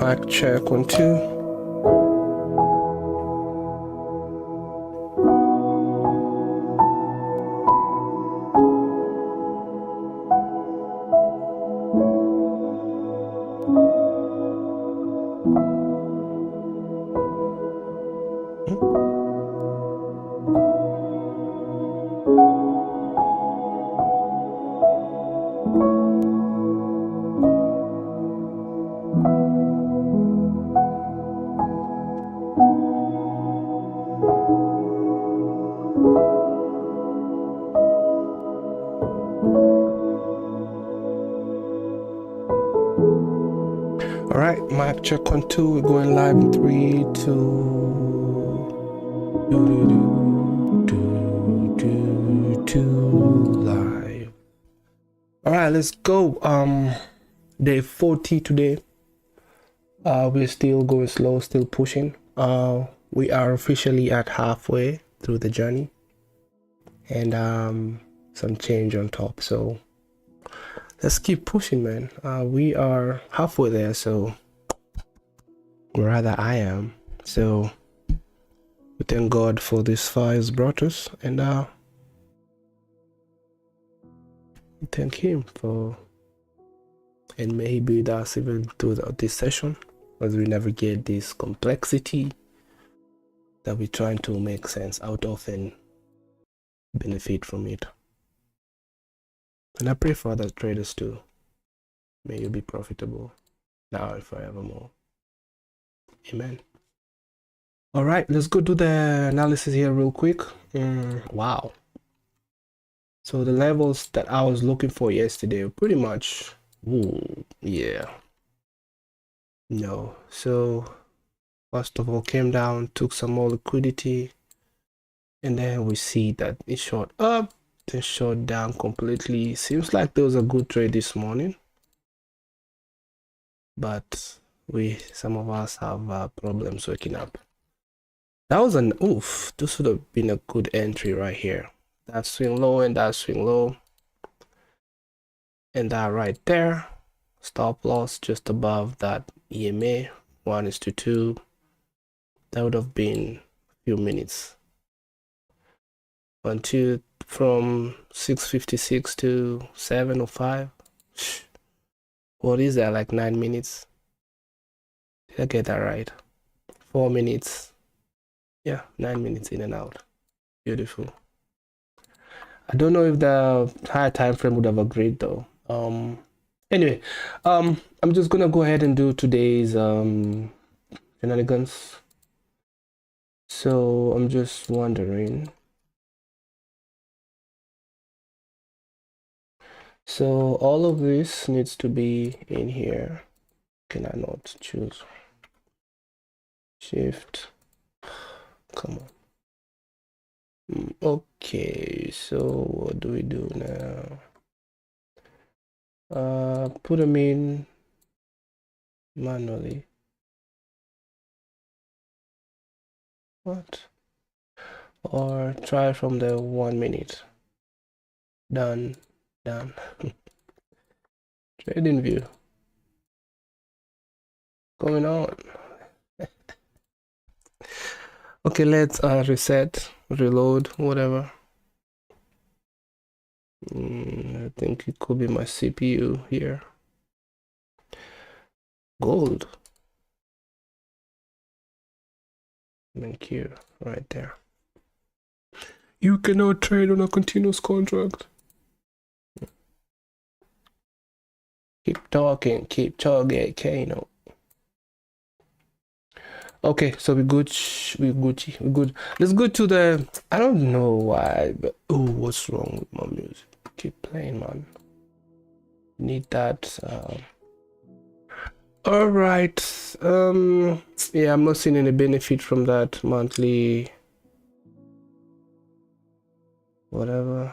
Mic check 1 2. All right, mic check 1 2. We're going live in 3 2 live. All right, let's go. Day 40 today. We're still going slow, still pushing. We are officially at halfway through the journey, and some change on top. So let's keep pushing, man. We are halfway there, so rather I am. So we thank God for this far He's brought us, and we thank Him for, and may He be with us even throughout this session as we navigate this complexity that we're trying to make sense out of and benefit from it. And I pray for other traders too. May you be profitable now and forevermore. Amen. All right, let's go do the analysis here real quick. Wow. So the levels that I was looking for yesterday were pretty much, yeah. No. So first of all, came down, took some more liquidity, and then we see that it shot up, then shot down completely. Seems like there was a good trade this morning. but some of us have problems waking up. That was an oof. This would have been a good entry right here. That swing low and that swing low, and that right there. Stop loss just above that EMA. 1:2. That would have been a few minutes. Until from 6:56 to 7:05. What is that, like 9 minutes? Did I get that right? 4 minutes. Yeah, 9 minutes in and out. Beautiful. I don't know if the higher time frame would have agreed though. Anyway, I'm just gonna go ahead and do today's shenanigans. So I'm just wondering. So all of this needs to be in here. Can I not choose? Shift. Come on. Okay, so what do we do now? Put them in manually. What? Or try from the 1 minute. Done. Trading view. Going on. Okay, let's reset, reload, whatever. I think it could be my CPU here. Gold. Thank you. Right there. You cannot trade on a continuous contract. Keep talking, Kano. Okay, so we're good. We're good. Let's go to the. I don't know why, but oh, what's wrong with my music? Keep playing, man. Need that. All right. Yeah, I'm not seeing any benefit from that monthly. Whatever.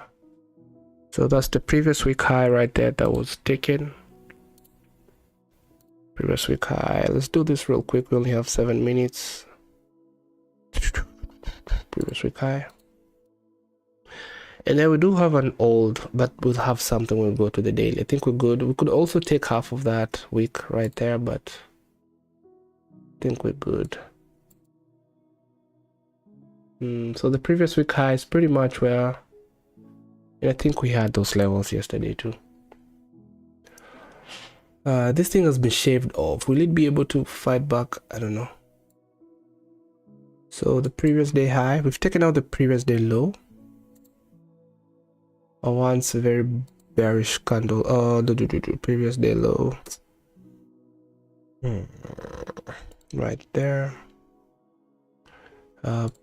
So that's the previous week high right there that was taken. Previous week high. Let's do this real quick. We only have 7 minutes. Previous week high. And then we do have an old, but we'll have something when we go to the daily. I think we're good. We could also take half of that week right there, but I think we're good. So the previous week high is pretty much where, and I think we had those levels yesterday too. This thing has been shaved off. Will it be able to fight back? I don't know. So the previous day high, we've taken out the previous day low. Once a very bearish candle. The previous day low. Right there.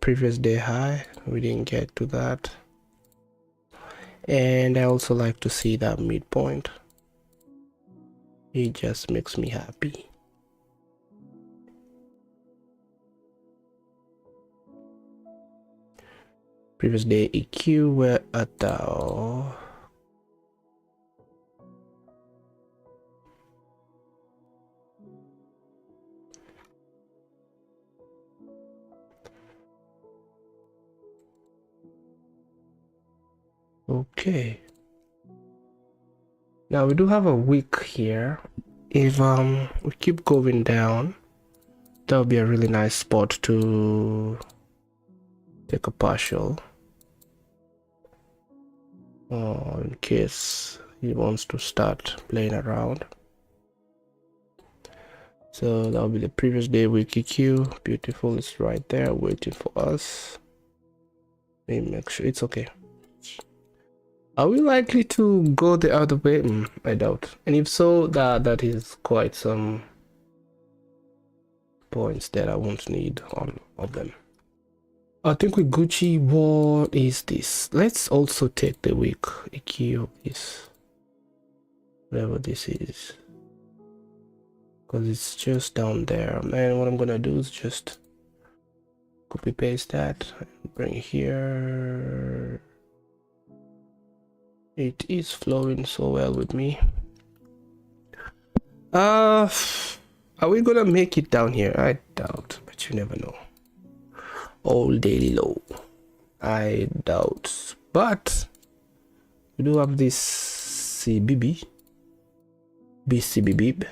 Previous day high. We didn't get to that. And I also like to see that midpoint. It just makes me happy. Previous day EQ, we're at the okay. Now we do have a wick here. If we keep going down, that would be a really nice spot to take a partial. In case he wants to start playing around. So that'll be the previous day wick EQ. Beautiful, it's right there waiting for us. Maybe make sure it's okay. Are we likely to go the other way? I doubt. And if so, that is quite some points that I won't need all of them. I think with Gucci, what is this? Let's also take the week EQ of this, whatever this is, because it's just down there. And what I'm gonna do is just copy paste that, bring it here. It is flowing so well with me. Are we gonna make it down here? I doubt, but you never know. All daily low, I doubt, but we do have this CBB, BCBB,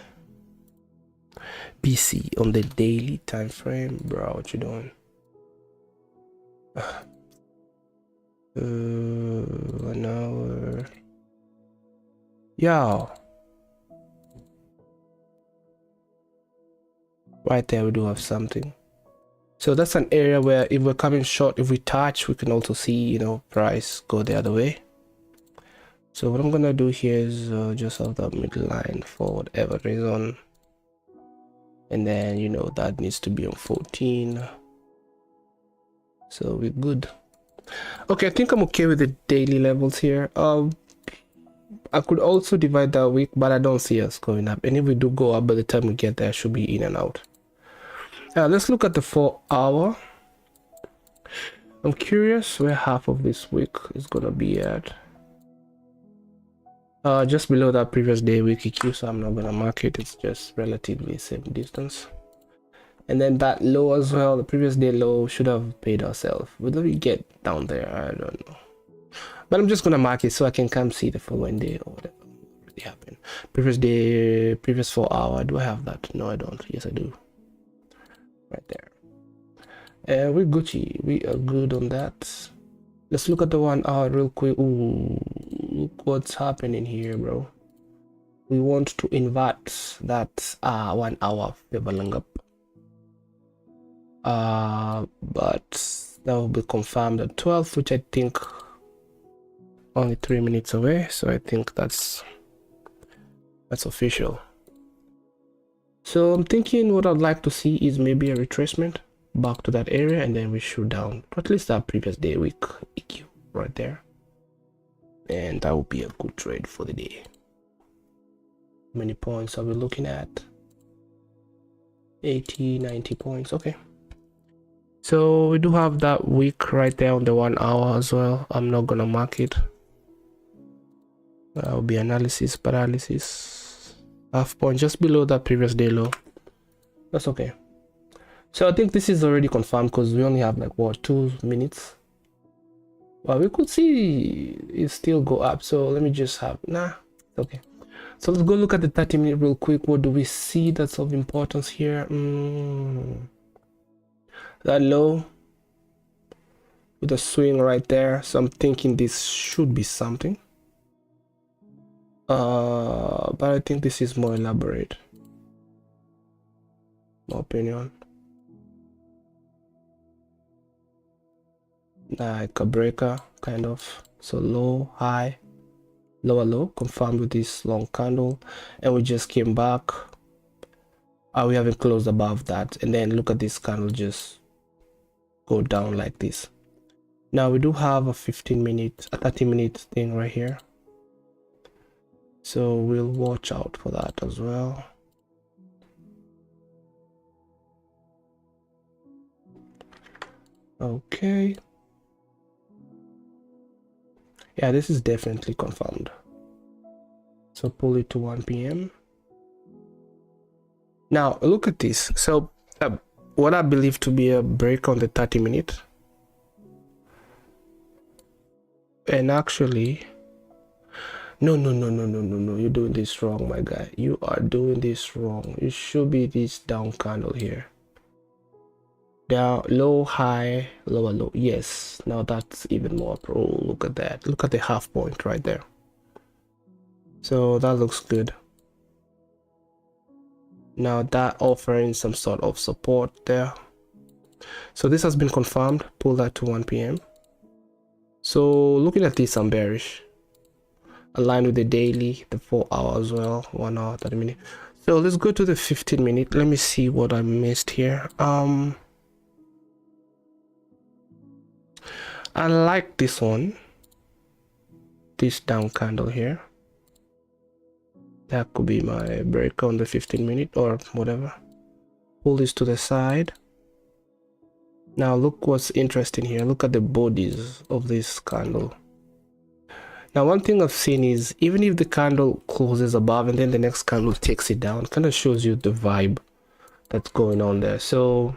BC on the daily time frame. Bro, what you doing? 1 hour. Yeah, right there we do have something. So that's an area where if we're coming short, if we touch, we can also see, you know, price go the other way. So what I'm gonna do here is just have that midline for whatever reason, and then, you know, that needs to be on 14, so we're good. Okay, I think I'm okay with the daily levels here. I could also divide that week, but I don't see us going up, and if we do go up, by the time we get there, I should be in and out. Let's look at the 4 hour. I'm curious where half of this week is gonna be at. Just below that previous day week EQ, so I'm not gonna mark it. It's just relatively same distance. And then that low as well, the previous day low should have paid ourselves. Whether we get down there, I don't know. But I'm just gonna mark it so I can come see the following day or whatever really happened. Previous day, previous 4 hour. Do I have that? No, I don't. Yes, I do. Right there. We're Gucci. We are good on that. Let's look at the 1 hour real quick. Ooh, look what's happening here, bro. We want to invert that 1 hour leveling up. But that will be confirmed at 12, which I think only 3 minutes away. So I think that's official. So I'm thinking what I'd like to see is maybe a retracement back to that area, and then we shoot down to at least that previous day week EQ right there, and that would be a good trade for the day. How many points are we looking at? 80, 90 points. Okay, so we do have that week right there on the 1 hour as well. I'm not gonna mark it. That will be analysis paralysis. Half point just below that previous day low. That's okay. So I think this is already confirmed because we only have like what, 2 minutes. Well, we could see it still go up, so let me just have okay. So let's go look at the 30-minute real quick. What do we see that's of importance here? That low with a swing right there, so I'm thinking this should be something. But I think this is more elaborate, my opinion. Like a breaker kind of. So low, high, lower low, confirmed with this long candle, and we just came back. We haven't closed above that, and then look at this candle just go down like this. Now we do have a 30-minute thing right here, so we'll watch out for that as well. Okay, yeah, this is definitely confirmed, so pull it to 1 p.m. Now look at this. So what I believe to be a break on the 30-minute, and actually no, you're doing this wrong, my guy. You are doing this wrong. It should be this down candle here. Down, low, high, lower, low. Yes, now that's even more pro. Look at that. Look at the half point right there. So that looks good. Now that offering some sort of support there. So this has been confirmed. Pull that to 1 p.m. So looking at this, I'm bearish. Aligned with the daily, the 4 hour as well, 1 hour 30 minutes. So let's go to the 15-minute. Let me see what I missed here. I like this one, this down candle here. That could be my break on the 15-minute or whatever. Pull this to the side. Now look what's interesting here. Look at the bodies of this candle. Now one thing I've seen is even if the candle closes above and then the next candle takes it down, kind of shows you the vibe that's going on there. So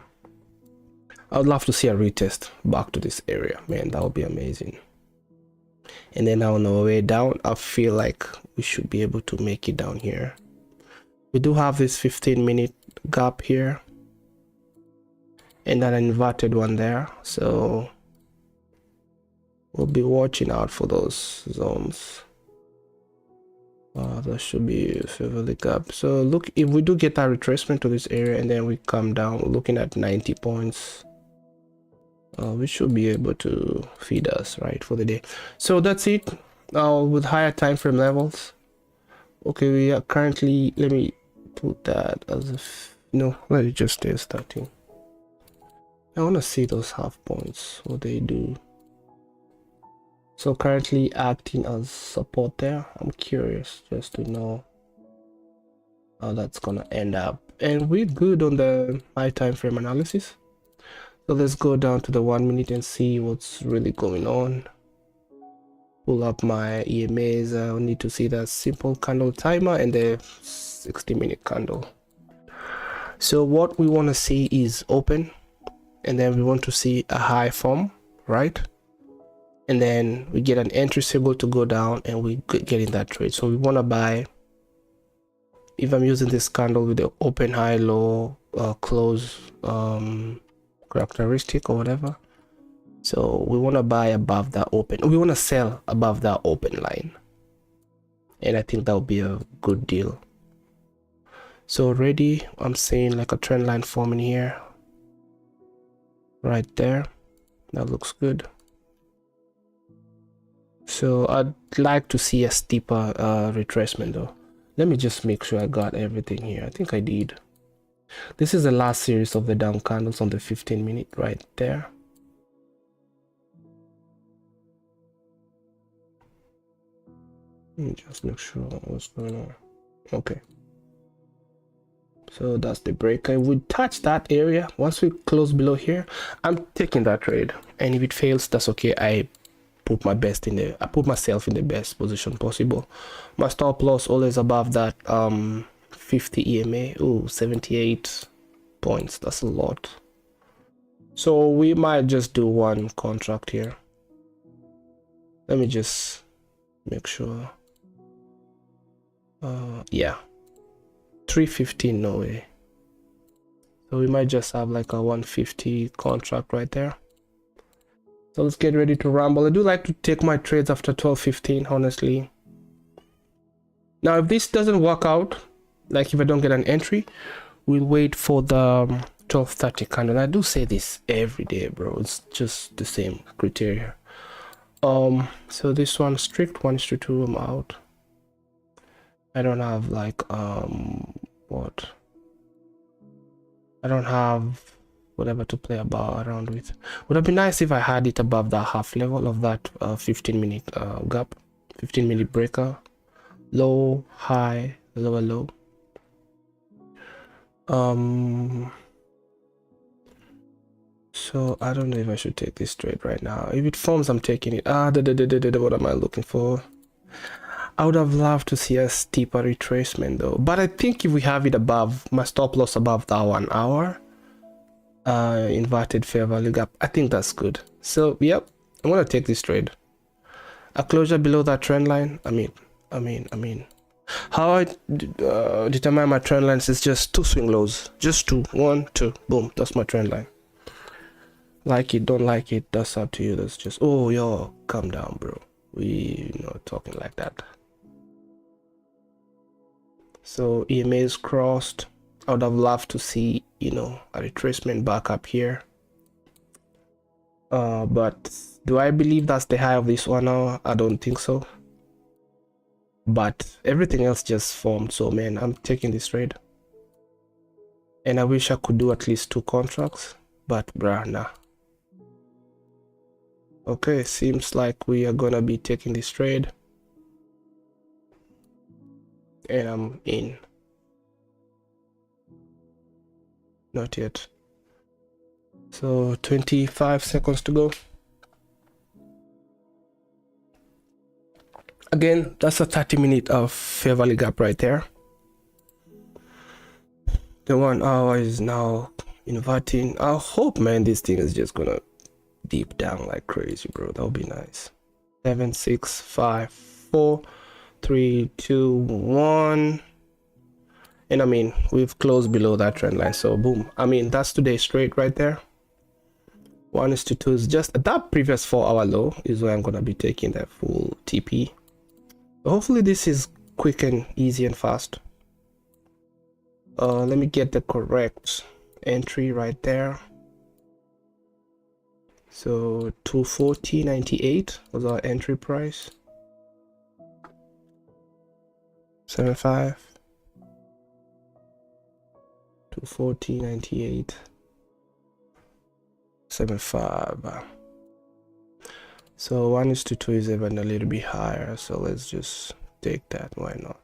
I would love to see a retest back to this area, man. That would be amazing. And then on our way down, I feel like we should be able to make it down here. We do have this 15-minute gap here and an inverted one there, so we'll be watching out for those zones. That should be a favorable gap. So look, if we do get that retracement to this area and then we come down, we're looking at 90 points. We should be able to feed us right for the day. So that's it. With higher time frame levels. Okay, we are currently, let me put that as if no, let it just stay starting. I want to see those half points, what they do. So currently acting as support there. I'm curious just to know how that's gonna end up. And we're good on the high time frame analysis. So let's go down to the 1 minute and see what's really going on. Pull up my EMAs. I need to see the simple candle timer and the 60-minute candle. So what we want to see is open, and then we want to see a high form, right? And then we get an entry signal to go down and we get in that trade. So we want to buy, if I'm using this candle with the open, high, low, close characteristic or whatever. So we want to buy above that open. We want to sell above that open line. And I think that would be a good deal. So already I'm seeing like a trend line forming here. Right there. That looks good. So I'd like to see a steeper retracement though. Let me just make sure I got everything here. I think I did. This is the last series of the down candles on the 15-minute right there. Let me just make sure what's going on. Okay. So that's the break. I would touch that area. Once we close below here, I'm taking that trade. And if it fails, that's okay. I put my best in there. I put myself in the best position possible. My stop loss always above that 50 EMA. Oh, 78 points. That's a lot. So we might just do one contract here. Let me just make sure. Yeah. 315, no way. So we might just have like a 150 contract right there. So let's get ready to rumble. I do like to take my trades after 12:15, honestly. Now if this doesn't work out, like if I don't get an entry, we'll wait for the 12:30 candle. I do say this every day, bro. It's just the same criteria. So this one, strict 1:2, I'm out. I don't have like what? I don't have whatever to play around with. Would have been nice if I had it above the half level of that 15-minute gap, 15-minute breaker, low, high, lower, low. So I don't know if I should take this trade right now. If it forms, I'm taking it. What am I looking for? I would have loved to see a steeper retracement though, but I think if we have it above, my stop loss above that 1 hour inverted fair value gap, I think that's good. So yep, I'm gonna take this trade. A closure below that trend line. I mean how I determine my trend lines is just 2 swing lows, just 2, 1, 2, boom, that's my trend line. Like it, don't like it, that's up to you. That's just, oh yo, calm down, bro, we not talking like that. So EMA is crossed. I would have loved to see, you know, a retracement back up here. But do I believe that's the high of this 1 hour? I don't think so. But everything else just formed. So man, I'm taking this trade. And I wish I could do at least 2 contracts, but bruh, nah. Okay, seems like we are gonna be taking this trade. And I'm in. Not yet. So 25 seconds to go. Again, that's a 30-minute of fair value gap right there. The 1 hour is now inverting. I hope, man, this thing is just gonna deep down like crazy, bro. That would be nice. 7, 6, 5, 4, 3, 2, 1. And I mean, we've closed below that trend line, so boom. I mean, that's today's straight right there. 1:2 is just that previous 4-hour low is where I'm gonna be taking that full TP. So hopefully this is quick and easy and fast. Let me get the correct entry right there. So 240.98 was our entry price. 75. 240.98. 75. So 1:2 is even a little bit higher, so let's just take that. Why not?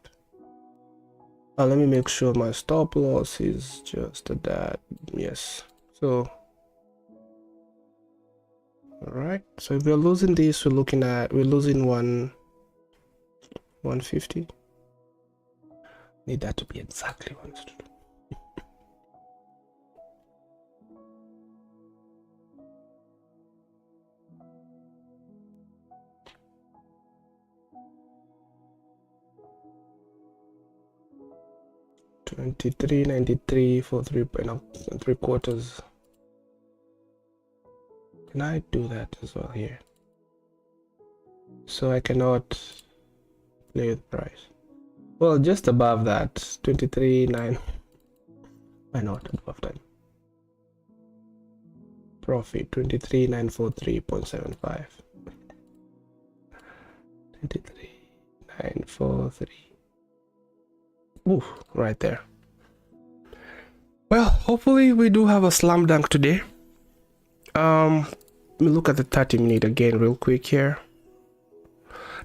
Let me make sure my stop loss is just that. Yes. So all right, so if we're losing this, we're losing 150. Need that to be exactly 1:2. $23.93 for 3.75. Can I do that as well here? So I cannot play with price. Well, just above that, 23.9. Why not above that? Profit 23.943.75. 23.943. Ooh, right there. Well, hopefully we do have a slam dunk today. Let me look at the 30-minute again real quick here.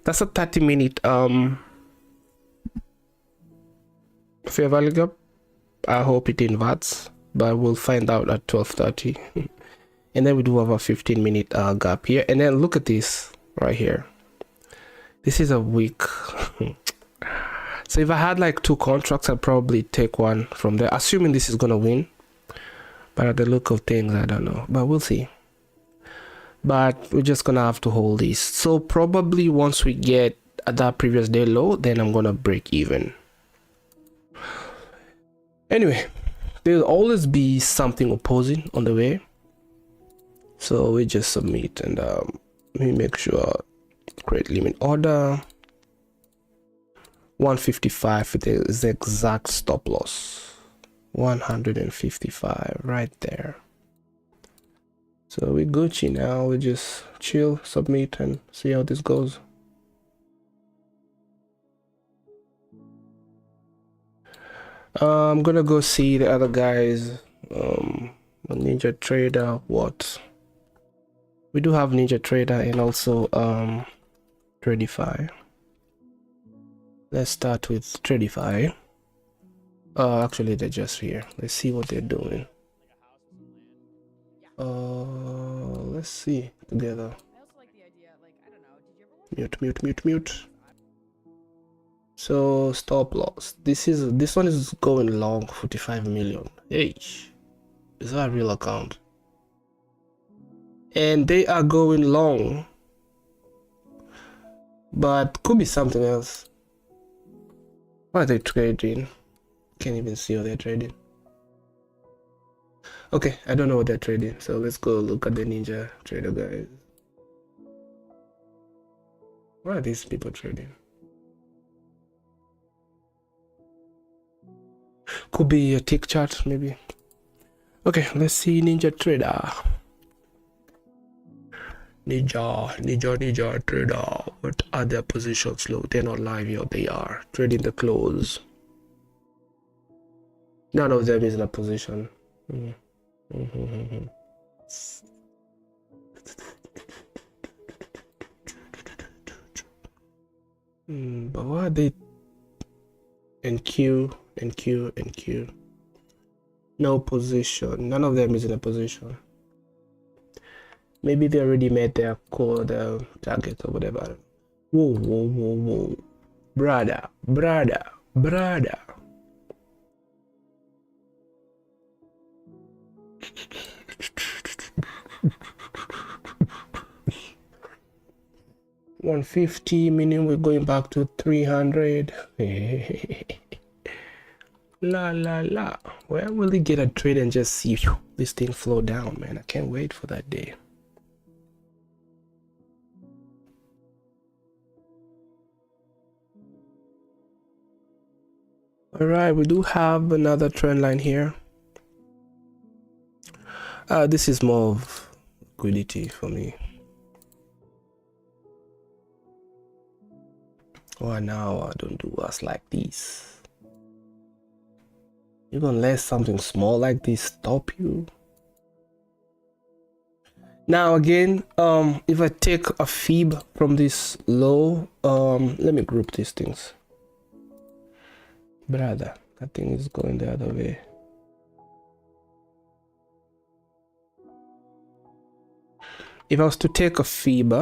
That's a 30-minute fair value gap. I hope it inverts, but we'll find out at 12:30. And then we do have a 15-minute gap here. And then look at this right here. This is a weak. So if I had like 2 contracts, I'd probably take one from there, assuming this is gonna win. But at the look of things, I don't know, but we'll see. But we're just gonna have to hold this. So probably once we get at that previous day low, then I'm gonna break even. Anyway, there'll always be something opposing on the way. So we just submit and let me make sure create limit order. 155 is the exact stop loss. 155 right there. So we Gucci now. We just chill, submit, and see how this goes. I'm gonna go see the other guys. Ninja Trader. What? We do have Ninja Trader and also Tradify. Let's start with Tradify. Actually, they're just here. Let's see what they're doing. Let's see together. Mute. So stop loss. This one is going long 45 million. Hey, is that a real account? And they are going long, but could be something else. What are they trading? Can't even see what they're trading. Okay, I don't know what they're trading, so let's go look at the Ninja Trader guys. What are these people trading? Could be a tick chart maybe. Okay, let's see Ninja Trader. Ninja Trader. What are their positions low? They're not live here. They are trading the close. None of them is in a position. But why are they in Q? No position. None of them is in a position. Maybe they already made their call, the target or whatever. Whoa. Brother. $150, meaning we're going back to 300. La la la. Where will he get a trade and just see this thing flow down, man? I can't wait for that day. All right, we do have another trend line here. This is more of liquidity for me. Oh, now I don't do us like this. You're gonna let something small like this stop you? Now again, if I take a fib from this low, let me group these things. Brother, that thing is going the other way. If I was to take a fib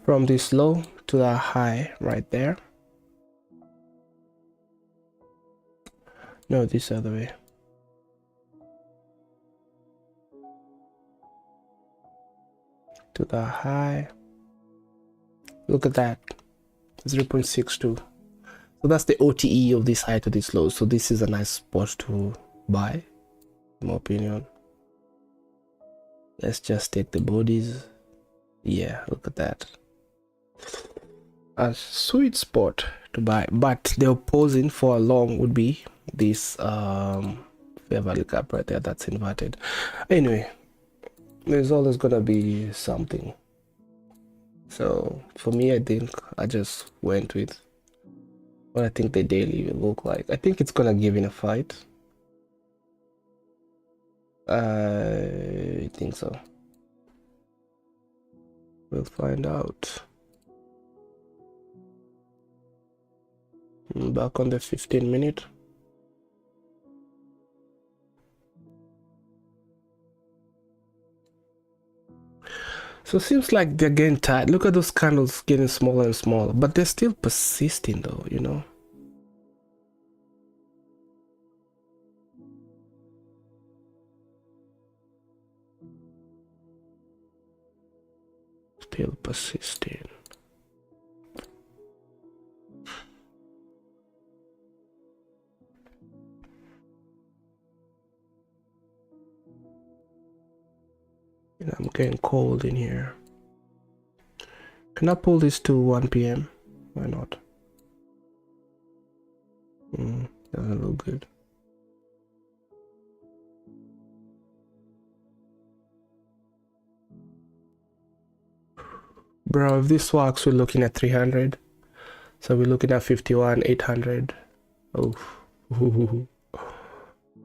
from this low to the high right there. No, this other way. To the high. Look at that. 0.62. So that's the OTE of this high to this low. So this is a nice spot to buy, in my opinion. Let's just take the bodies. Yeah, look at that. A sweet spot to buy, but the opposing for a long would be this fair value gap right there that's inverted. Anyway, there's always gonna be something. So for me, I think I just went with what I think the daily will look like. I think it's gonna give in a fight. I think so. We'll find out. Back on the 15-minute. So it seems like they're getting tired. Look at those candles getting smaller and smaller, but they're still persisting though, you know. Still persisting. And I'm getting cold in here. Can I pull this to 1 p.m? Why not? Doesn't look good. Bro, if this works, we're looking at 300. So we're looking at 51,800. Oh.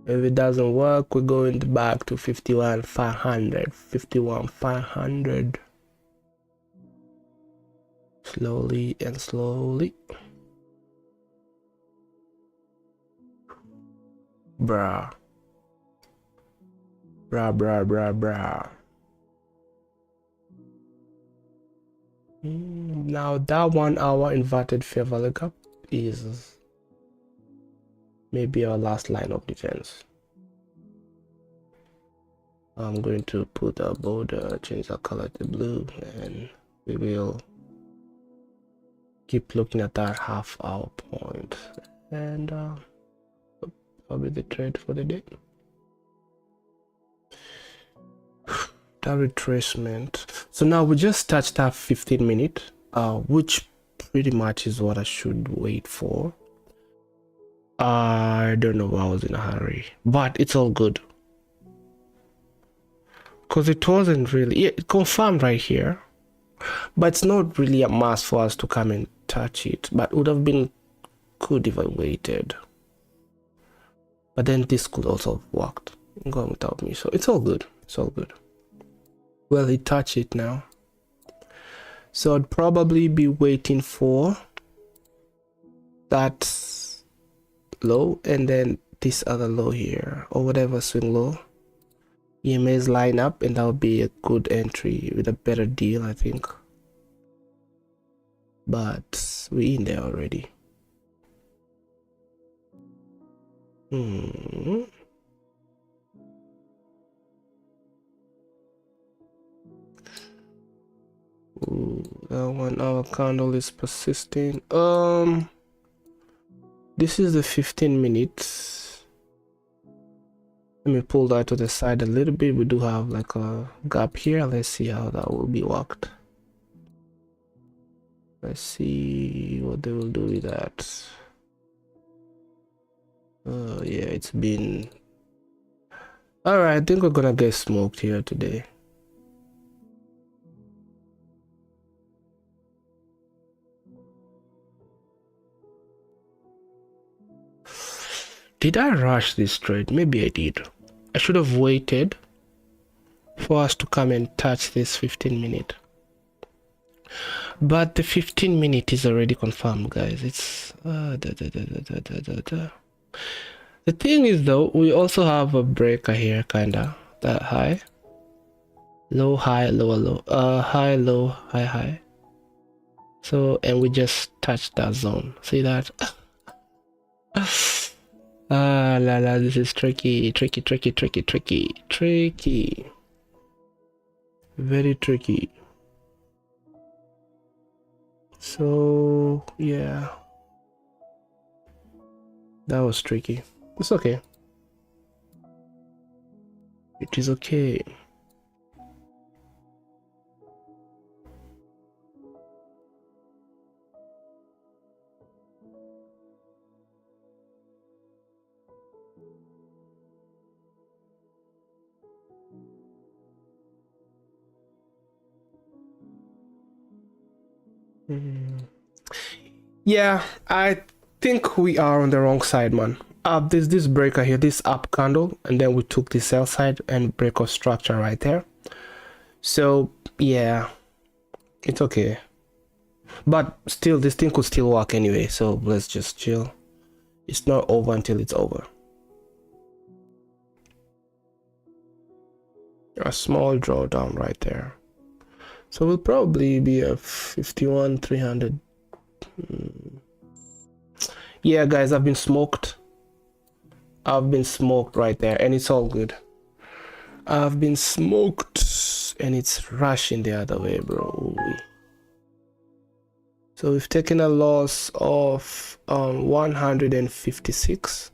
If it doesn't work, we're going back to 51,500. 51,500. Slowly and slowly. Bruh. Bruh. Now that 1 hour inverted fair value gap is maybe our last line of defense. I'm going to put a border, change the color to blue, and we will keep looking at that half-hour point, and that'll be the trade for the day. That retracement. So now we just touched that 15-minute, which pretty much is what I should wait for. I don't know why I was in a hurry, but it's all good. Because it wasn't really, it confirmed right here, but it's not really a must for us to come and touch it, but it would have been good if I waited. But then this could also have worked, going without me, so it's all good, it's all good. Well, it touched it now. So I'd probably be waiting for that low and then this other low here, or whatever swing low. EMAs line up, and that would be a good entry with a better deal, I think. But we're in there already. 1 hour candle is persisting. This is the 15 minutes. Let me pull that to the side a little bit. We do have like a gap here. Let's see how that will be worked. Let's see what they will do with that. Yeah, it's been all right. I think we're gonna get smoked here today. Did I rush this trade? Maybe I did. I should have waited for us to come and touch this 15 minute. But the 15 minute is already confirmed, guys. It's the thing is though, we also have a breaker here, kinda that high, low, high, lower, low, high, low, high, high. So, and we just touched that zone. See that? This is tricky. Very tricky. So, yeah. That was tricky. It's okay. It is okay. Yeah, I think we are on the wrong side, man. There's this breaker here, this up candle, and then we took the sell side and break of structure right there. So yeah, it's okay. But still, this thing could still work anyway, so let's just chill. It's not over until it's over. A small drawdown right there. So we'll probably be at 51,300. Yeah, guys, I've been smoked. I've been smoked right there, and it's all good. I've been smoked, and it's rushing the other way, bro. So we've taken a loss of 156.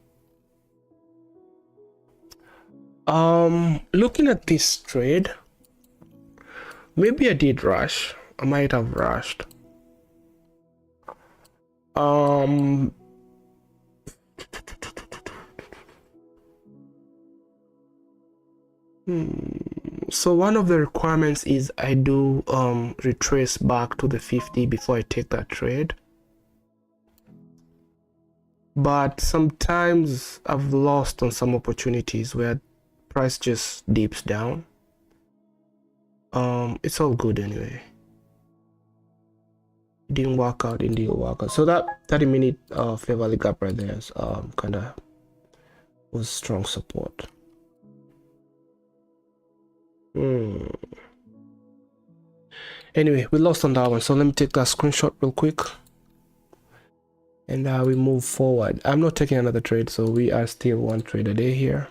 Looking at this trade, maybe I did rush. I might have rushed. So one of the requirements is I do retrace back to the 50 before I take that trade. But sometimes I've lost on some opportunities where price just dips down. It's all good anyway. It didn't work out, it didn't work out. So that 30-minute fair value gap right there is kind of was strong support. Anyway, we lost on that one, so let me take that screenshot real quick, and we move forward. I'm not taking another trade, so we are still one trade a day here.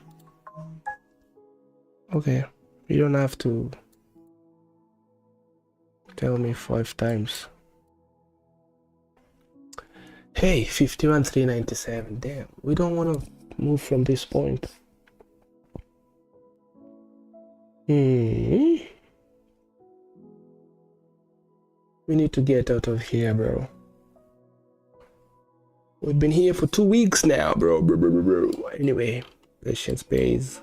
Okay, you don't have to tell me 5 times. Hey, 51,397. Damn, we don't want to move from this point. We need to get out of here, bro. We've been here for 2 weeks now, bro. Anyway, patience pays.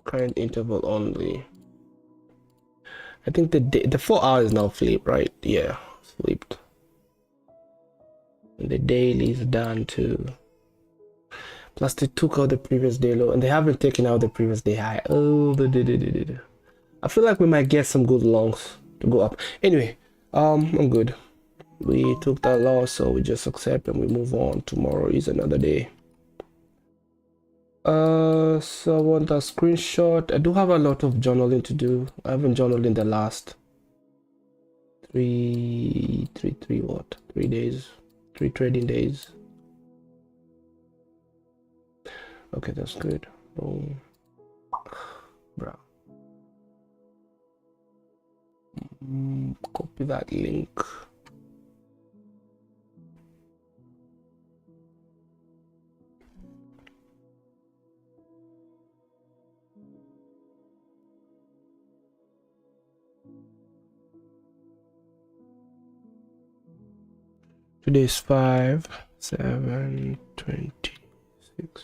Current interval only. I think the 4 hours now flipped, right? Yeah, flipped. And the daily is done too. Plus they took out the previous day low, and they haven't taken out the previous day high. Oh, I feel like we might get some good longs to go up. Anyway, I'm good. We took that loss, so we just accept and we move on. Tomorrow is another day. So I want a screenshot. I do have a lot of journaling to do. I haven't journaled in the last three days, 3 trading days. Okay, that's good. Boom. Bro. Copy that link. Today is 5/7/26.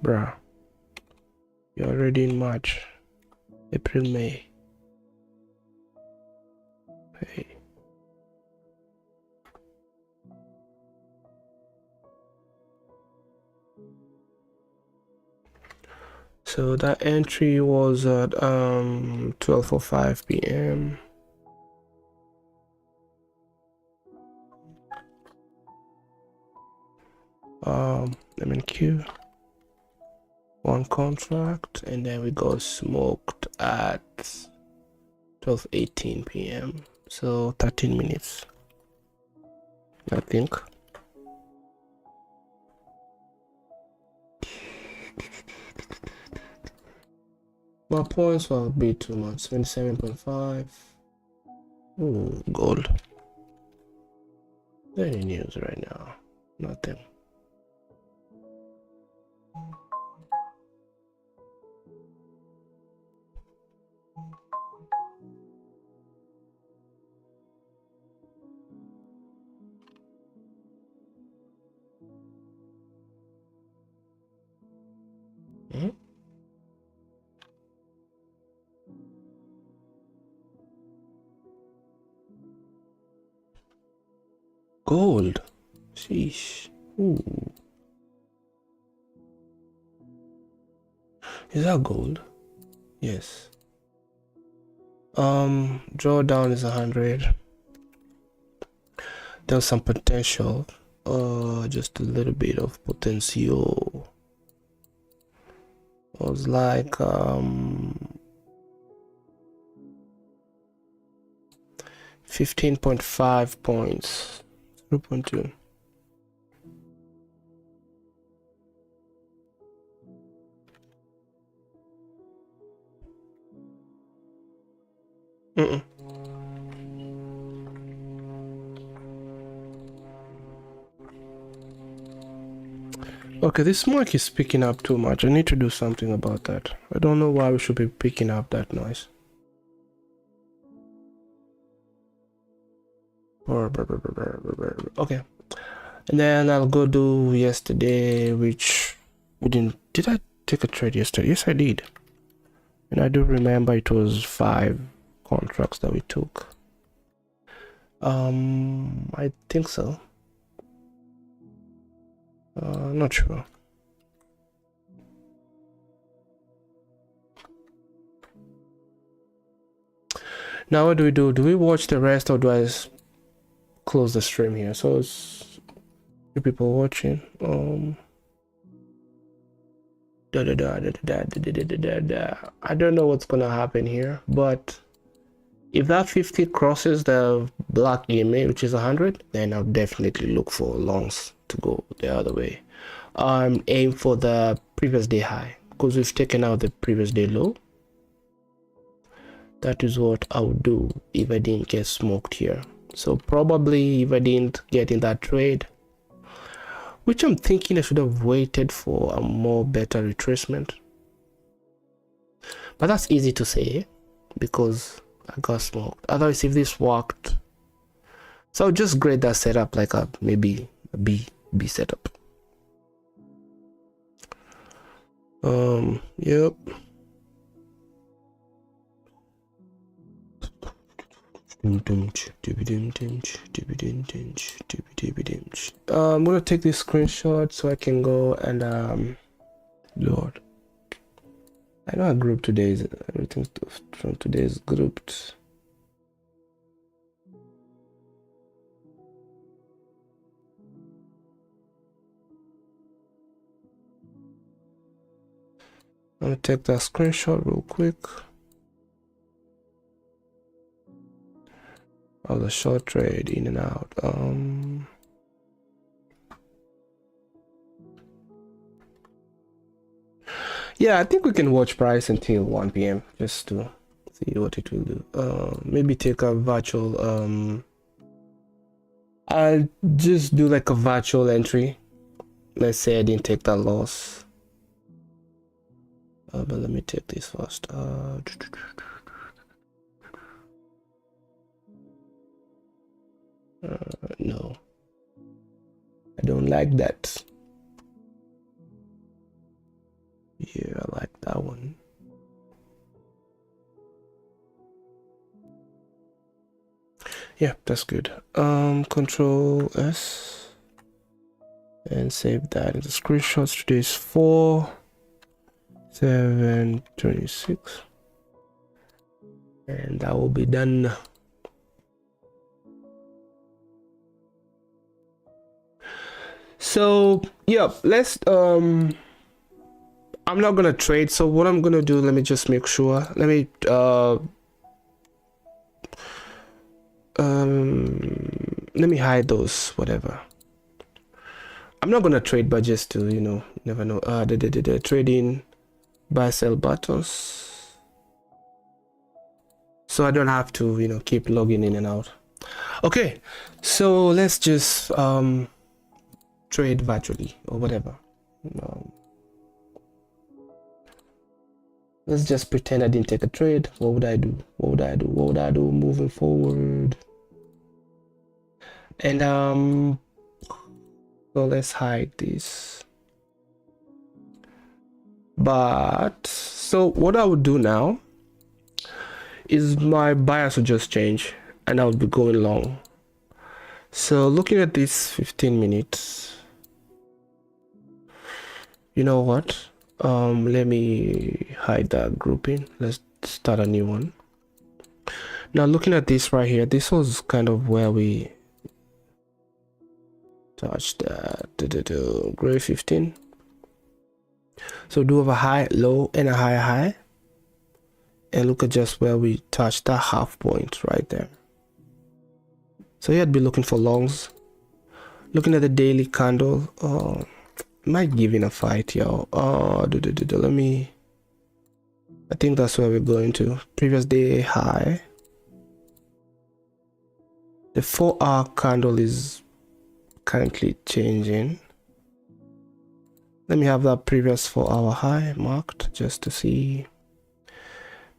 Bruh, you're already in March, April, May. Hey. So that entry was at 12:05 p.m. MNQ. One contract, and then we got smoked at 12:18 p.m. So 13 minutes, I think. My points will be too much. 27.5. Ooh, gold. Any news right now? Nothing. Gold. Sheesh. Ooh. Is that gold? Yes. Drawdown is 100. There's some potential. Just a little bit of potential. It was like 15.5 points. 0.2. Okay, this mic is picking up too much. I need to do something about that. I don't know why we should be picking up that noise. Okay, and then I'll go do yesterday, which we didn't. Did I take a trade yesterday? Yes, I did. And I do remember it was 5 contracts that we took. I think so. Not sure. Now what do we do? Do we watch the rest, or do I close the stream here? So it's 2 people watching. I don't know what's gonna happen here, but if that 50 crosses the black EMA, which is 100, then I'll definitely look for longs to go the other way. Aim for the previous day high, because we've taken out the previous day low. That is what I would do if I didn't get smoked here. So probably if I didn't get in that trade, which I'm thinking I should have waited for a more better retracement. But that's easy to say because I got smoked. Otherwise, if this worked, so I'll just grade that setup like a maybe a B setup. Yep. I'm gonna take this screenshot so I can go and Lord, I know I grouped today's everything from today's grouped. Let me take that screenshot real quick of the short trade in and out. Yeah, I think we can watch price until 1 p.m. just to see what it will do. Maybe take a virtual I'll just do like a virtual entry. Let's say I didn't take that loss, but let me take this first. No, I don't like that. Yeah, I like that one. Yeah, that's good. Control S and save that in the screenshots. Today is 4/7/26, and that will be done. So yeah, let's I'm not gonna trade, so what I'm gonna do, let me just make sure, let me hide those, whatever. I'm not gonna trade, but just to, you know, never know. The trading buy sell buttons, so I don't have to, you know, keep logging in and out. Okay, so let's just trade virtually or whatever. Let's just pretend I didn't take a trade. What would I do? What would I do? What would I do moving forward? And so let's hide this. But so what I would do now is my bias would just change and I would be going long. So looking at this 15 minutes, you know what? Let me hide that grouping. Let's start a new one. Now looking at this right here, this was kind of where we touched that gray 15. So do have a high, low, and a high, and look at just where we touched that half point right there. So you'd be looking for longs. Looking at the daily candle, might give in a fight, yo. Let me, I think that's where we're going to. Previous day high. The 4-hour candle is currently changing. Let me have that previous 4-hour high marked just to see.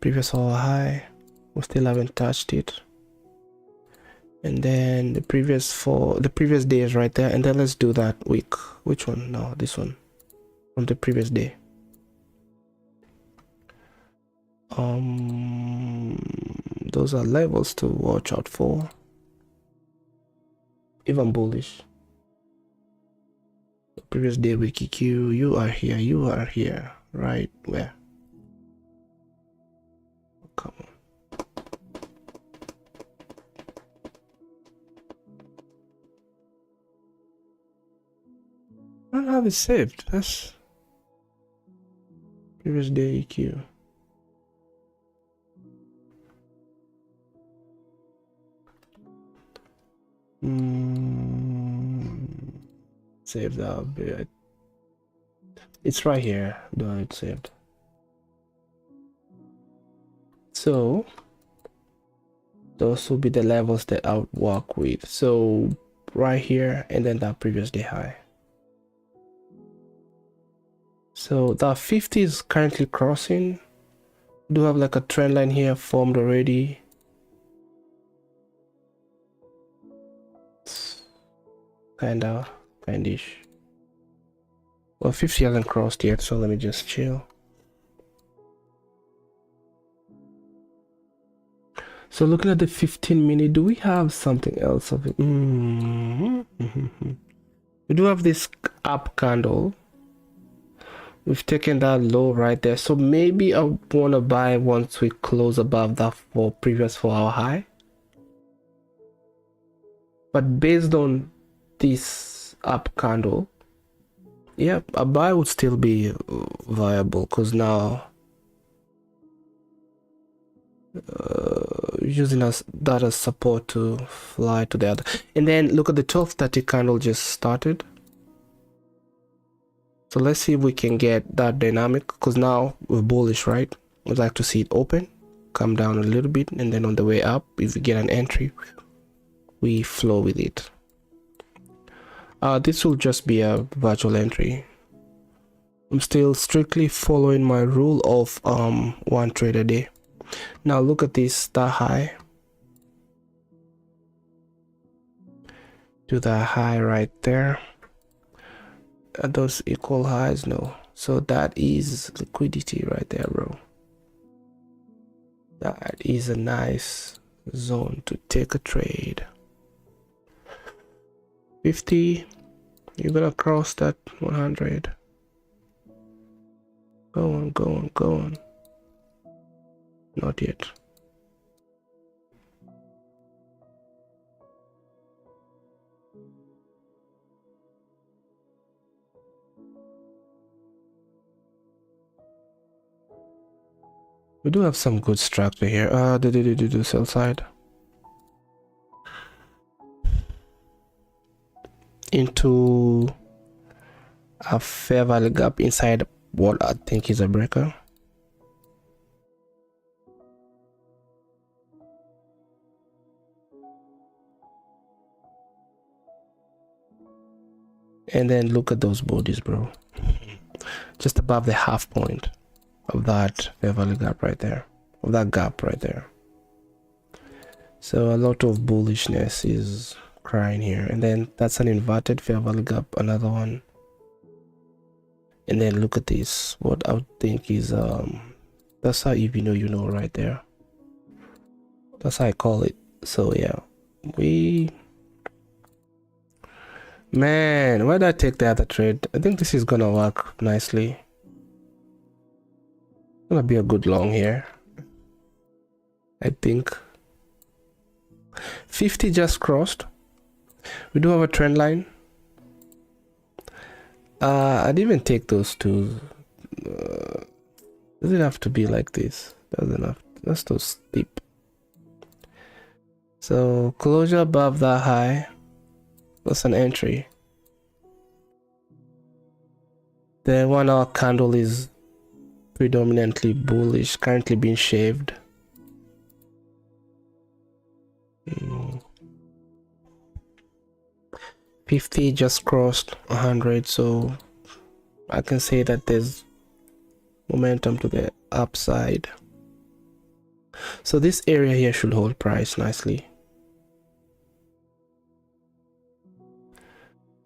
Previous 4-hour high, we still haven't touched it. And then the previous day is right there. And then let's do that week. Which one? No, this one from the previous day. Those are levels to watch out for. Even bullish. The previous day week EQ, you are here, right where? Oh, come on. I don't have it saved. That's previous day EQ. Save that bit. It's right here. Do I it saved? So those will be the levels that I would work with. So right here, and then that previous day high. So that 50 is currently crossing. Do have like a trend line here formed already. Kindish. Well, 50 hasn't crossed yet, so let me just chill. So looking at the 15-minute, do we have something else of it? We do have this up candle. We've taken that low right there, so maybe I want to buy once we close above that previous 4-hour high. But based on this up candle, Yep, a buy would still be viable because now using that as support to fly to the other. And then look at the 1230 candle just started. So let's see if we can get that dynamic, because now we're bullish, right? We'd like to see it open, come down a little bit, and then on the way up, if we get an entry, we flow with it. This will just be a virtual entry. I'm still strictly following my rule of one trade a day. Now look at this star high. Do the high right there. Are those equal highs? No. So that is liquidity right there, bro. That is a nice zone to take a trade. 50. You're gonna cross that 100. Go on, go on, go on. Not yet. We do have some good structure here. Do sell side. Into a fair value gap inside what I think is a breaker. And then look at those bodies, bro. Just above the half point of that fair value gap right there. Of that gap right there. So a lot of bullishness is crying here. And then that's an inverted fair value gap, another one. And then look at this. What I would think is that's how if you know right there. That's how I call it. So yeah, man, why did I take the other trade? I think this is gonna work nicely. Gonna be a good long here, I think. 50 just crossed. We do have a trend line. I'd even take those two. Does it have to be like this? Doesn't have. That's too steep. So closure above that high. That's an entry. The 1 hour candle is predominantly bullish, currently being shaved. 50 just crossed 100, so I can say that there's momentum to the upside. So this area here should hold price nicely.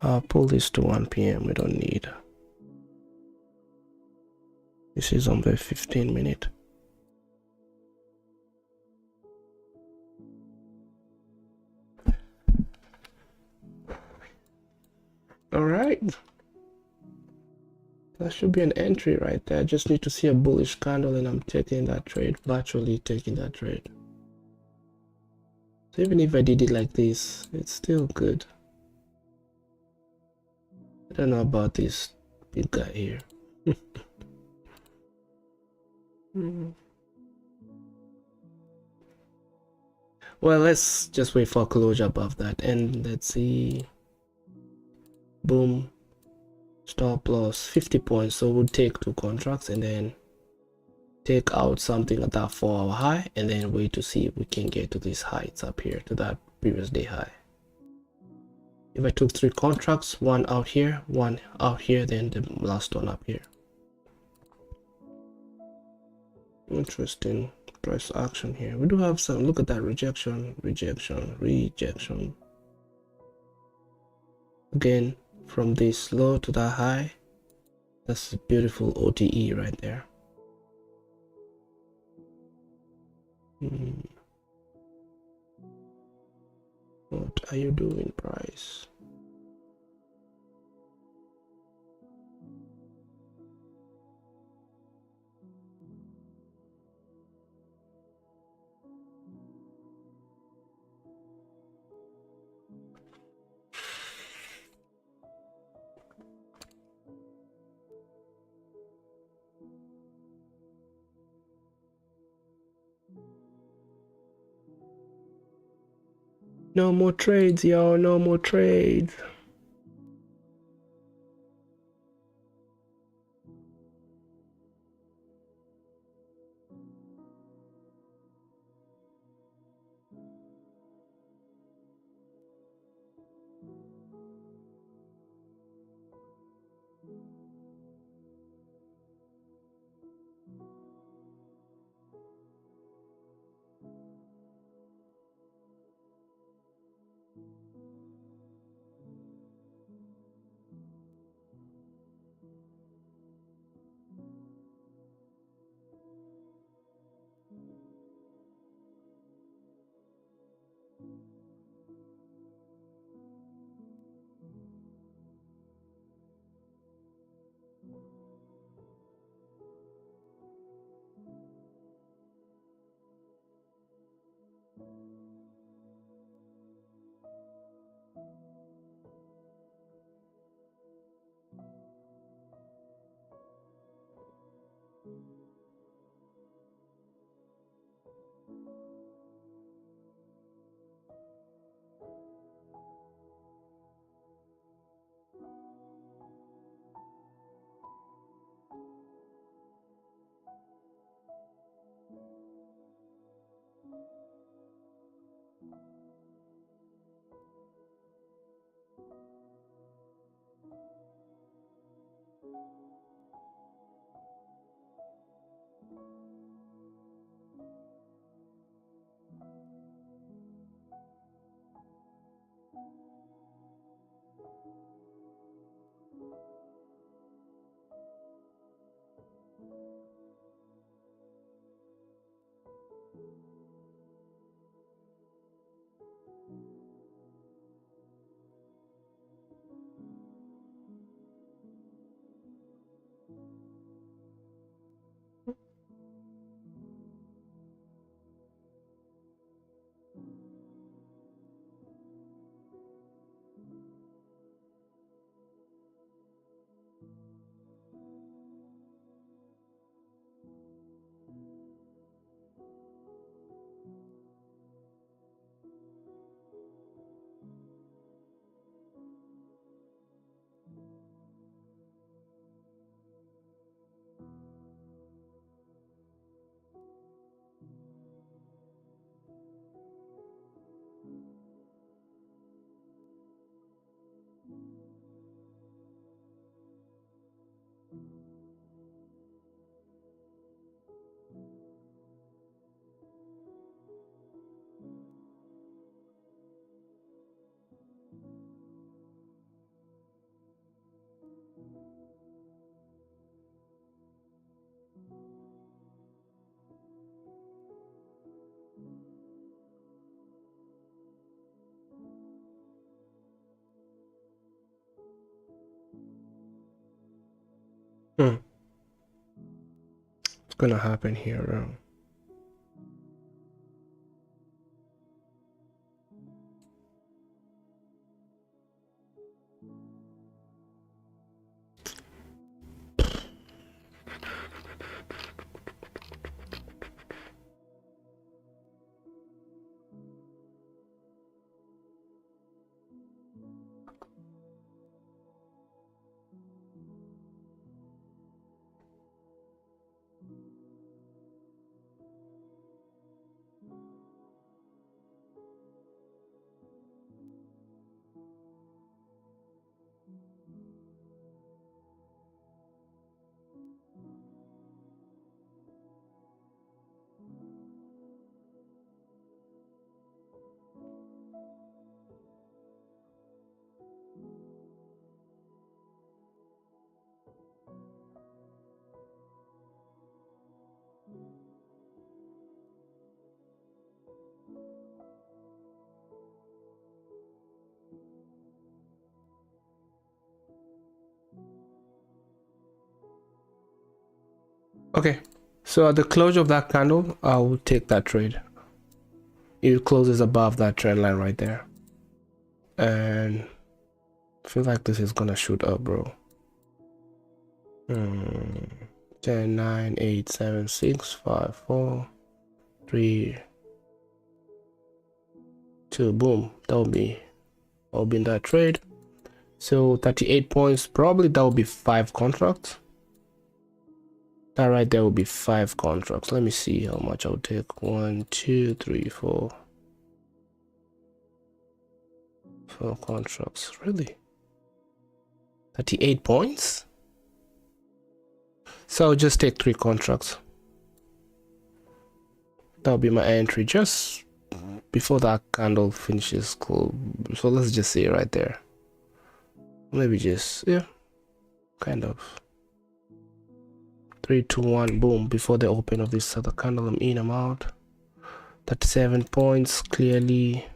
I'll pull this to 1 p.m. we don't need. This is on the 15-minute. All right. That should be an entry right there. I just need to see a bullish candle and I'm taking that trade, virtually taking that trade. So even if I did it like this, it's still good. I don't know about this big guy here. Well, let's just wait for closure above that and let's see. Boom. Stop loss 50 points, so we'll take 2 contracts and then take out something at that 4-hour high and then wait to see if we can get to these heights up here, to that previous day high. If I took 3 contracts, 1 out here, 1 out here, then the last one up here. Interesting price action here. We do have some. Look at that rejection, rejection, rejection. Again, from this low to that high. That's a beautiful OTE right there. What are you doing, price? No more trades, yo. No more trades. What's gonna happen here, bro? Okay, so at the close of that candle, I will take that trade. It closes above that trend line right there, and I feel like this is gonna shoot up, bro. 10, 9, 8, 7, 6, 5, 4, 3. 2, boom, that will be in that trade. So 38 points, probably that will be 5 contracts. That right there will be 5 contracts. Let me see how much I'll take. 1, 2, 3, 4 contracts. Really? 38 points? So I'll just take 3 contracts. That'll be my entry just before that candle finishes cool. So let's just say right there. Maybe just, yeah, kind of. 3, 2, 1, boom, before the open of this other candle. I'm in, I'm out. 37 points clearly.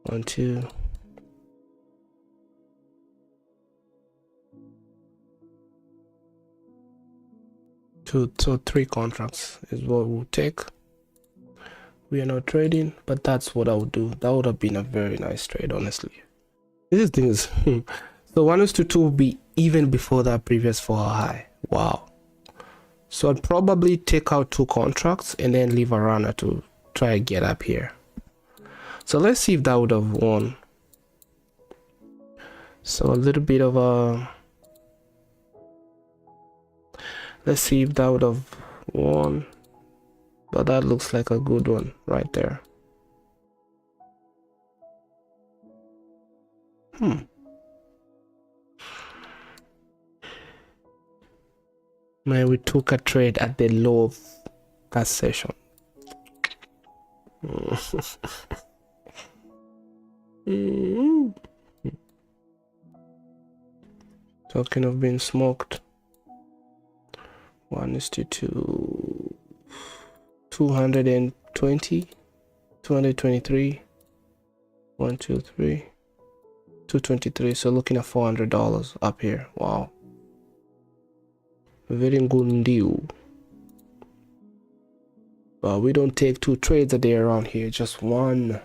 1, 2. So 3 contracts is what we'll take. We are not trading, but that's what I would do. That would have been a very nice trade, honestly. These things. So 1:2 will be even before that previous 4-hour high. Wow. So I'd probably take out 2 contracts and then leave a runner to try and get up here. So let's see if that would have won. So a little bit of a, let's see if that would have won. But that looks like a good one right there. Man, we took a trade at the low of that session. Talking of being smoked. 1:2. 220. 223. 1, 2, 3. 223. So looking at $400 up here. Wow. Very good deal. But we don't take 2 trades a day around here, just 1.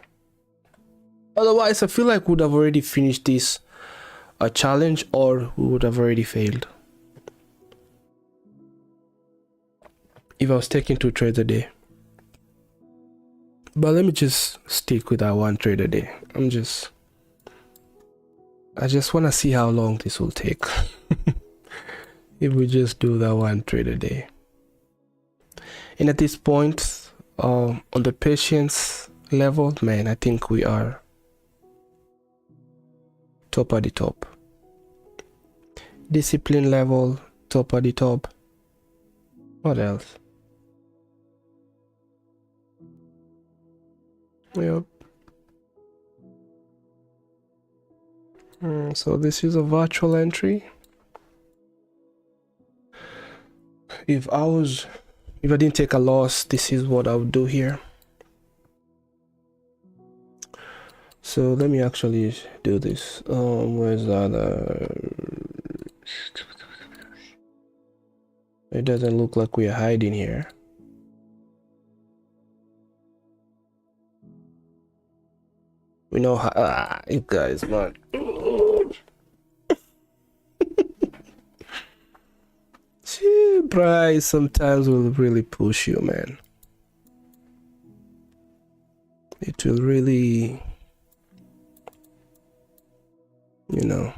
Otherwise, I feel like we would have already finished this challenge, or we would have already failed. If I was taking 2 trades a day. But let me just stick with that 1 trade a day. I just want to see how long this will take. If we just do that 1 trade a day. And at this point, on the patience level, man, I think we are top at the top. Discipline level, top at the top. What else? Yep. So this is a virtual entry. If I didn't take a loss, this is what I would do here. So let me actually do this. Where's that? It doesn't look like we are hiding here. We know how, you guys, man. Price sometimes will really push you, man. It will really, you know.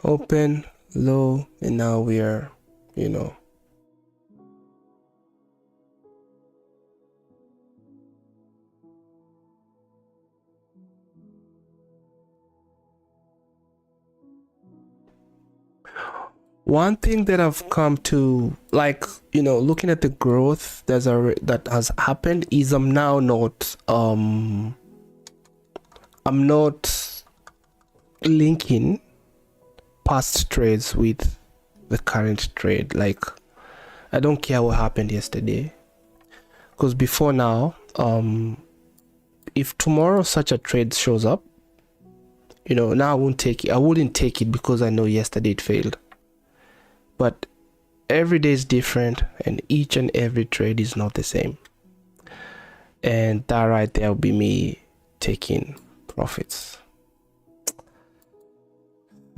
Open, low, and now we are, you know. One thing that I've come to, like, you know, looking at the growth that has happened is I'm not linking past trades with the current trade. Like, I don't care what happened yesterday, because before now, if tomorrow such a trade shows up, you know, now I wouldn't take it because I know yesterday it failed. But every day is different, and each and every trade is not the same. And that right there will be me taking profits.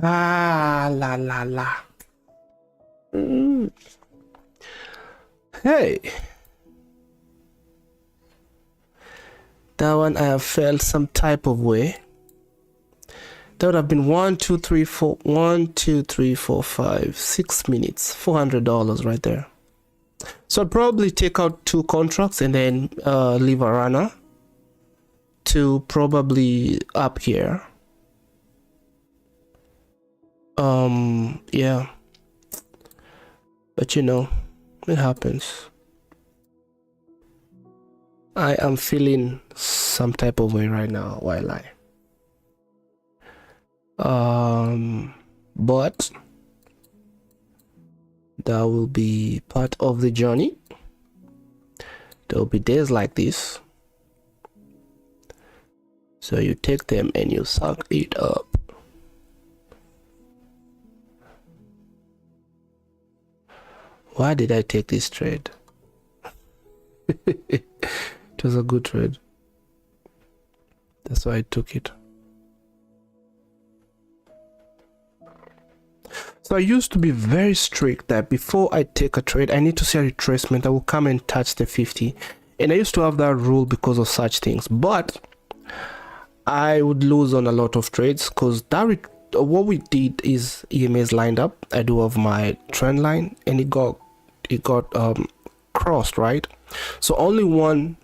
Ah, la la la. Hey, that one I have felt some type of way. That would have been 6 minutes, $400 right there. So I'd probably take out 2 contracts and then leave a runner to probably up here. Yeah, but you know, it happens. I am feeling some type of way right now while but that will be part of the journey. There will be days like this, so you take them and you suck it up. Why did I take this trade? It was a good trade, that's why I took it. So I used to be very strict that before I take a trade, I need to see a retracement. I will come and touch the 50. And I used to have that rule because of such things. But I would lose on a lot of trades because what we did is EMAs lined up. I do have my trend line and it got crossed, right? So only one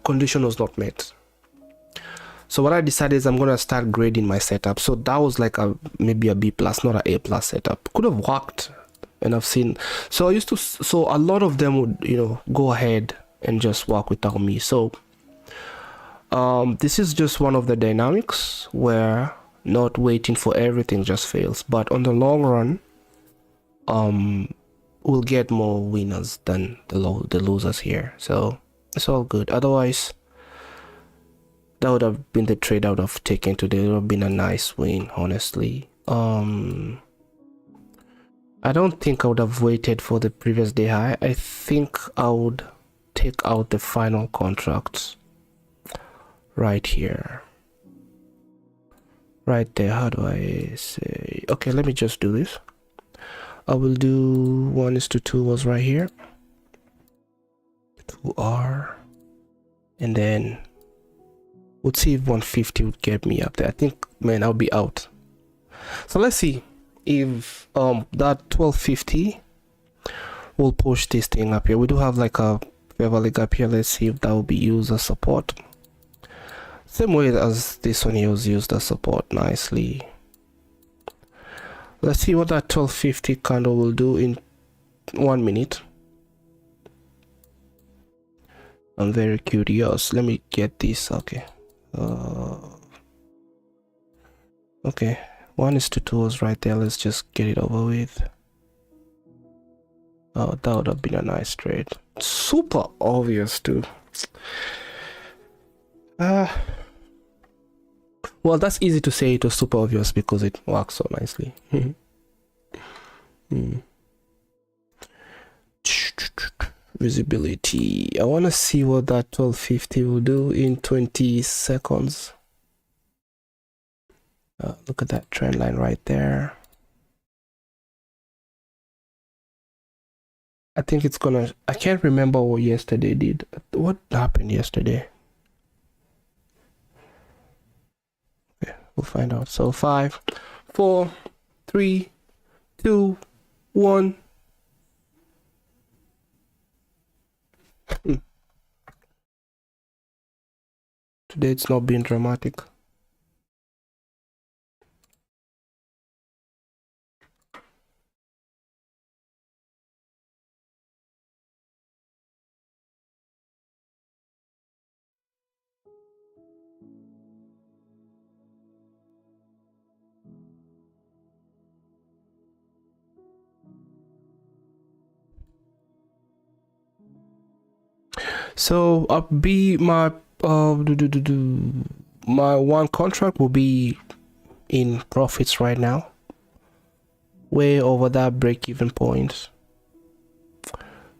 condition was not met. So what I decided is I'm gonna start grading my setup. So that was like maybe a B plus, not an A plus setup. Could have worked, and I've seen. So I used to. So a lot of them would, go ahead and just work without me. So this is just one of the dynamics where not waiting for everything just fails. But on the long run, we'll get more winners than the losers here. So it's all good. Otherwise, that would have been the trade I would have taken today. It would have been a nice win, honestly. I don't think I would have waited for the previous day high. I think I would take out the final contracts right here. Right there. How do I say? Okay, let me just do this. I will do 1:2 was right here. 2R. And then we'll see if 150 would get me up there. I think, man, I'll be out. So let's see if that 1250 will push this thing up here. We do have like a Beverly gap here. Let's see if that will be used as support. Same way as this one here was used as support nicely. Let's see what that 1250 candle will do in 1 minute. I'm very curious. Let me get this. Okay. Okay, 1:2 was right there. Let's just get it over with. Oh, that would have been a nice trade. Super obvious too. Well, that's easy to say. It was super obvious because it works so nicely. Visibility. I want to see what that 1250 will do in 20 seconds. Look at that trend line right there. I think it's gonna. I can't remember what yesterday did. What happened yesterday? Okay, we'll find out. So 5, 4, 3, 2, 1. Today it's not being dramatic. So I'll be my my one contract will be in profits right now, way over that break-even point,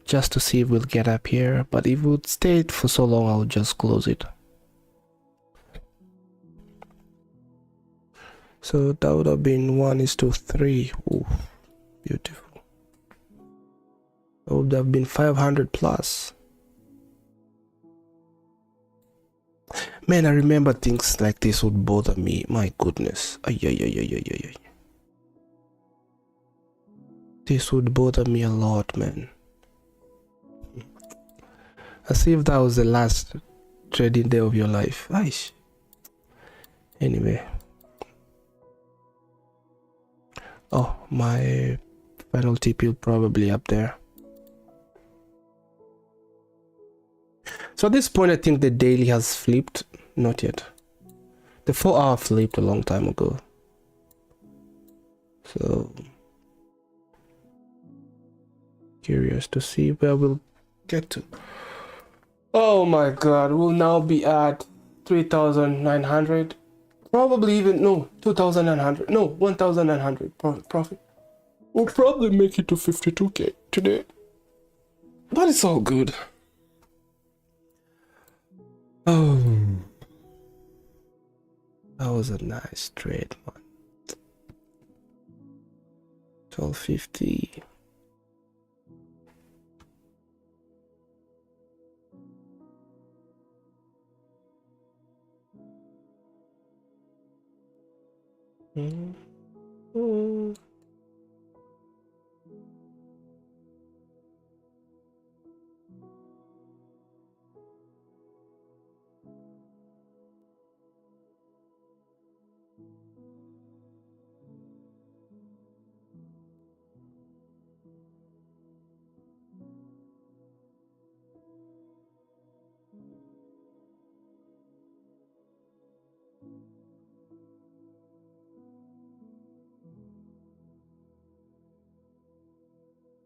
just to see if we'll get up here. But if it would stay for so long, I'll just close it. So that would have been 1:3. Ooh, beautiful. That would have been 500 plus. Man, I remember things like this would bother me. My goodness. Ay. This would bother me a lot, man. As if that was the last trading day of your life. Aish. Anyway. Oh, my final TP probably up there. So at this point, I think the daily has flipped. Not yet. The 4-hour flipped a long time ago. So curious to see where we'll get to. Oh my god, we'll now be at 3,900. Probably even, no, 2,900. No, 1,900 profit. We'll probably make it to 52k today. But it's all good. Oh, that was a nice trade, man. 1250.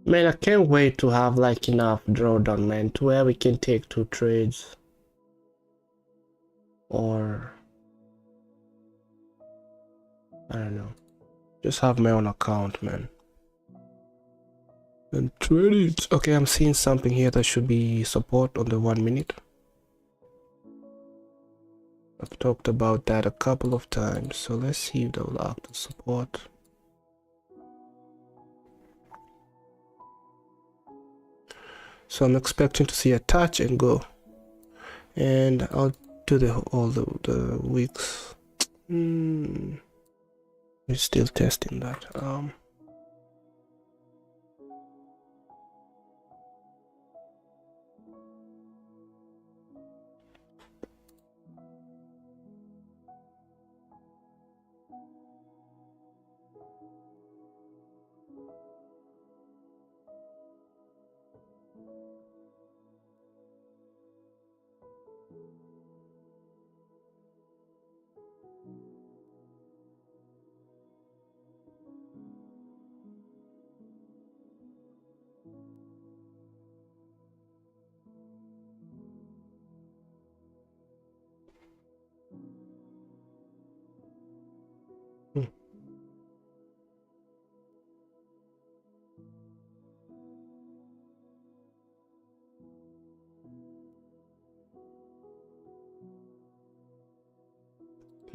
Man, I can't wait to have like enough drawdown, man, to where we can take 2 trades. Or I don't know. Just have my own account, man. And trade it. Okay, I'm seeing something here that should be support on the 1 minute. I've talked about that a couple of times, so let's see if that will act as support. So I'm expecting to see a touch and go, and I'll do all the weeks. We're still testing that.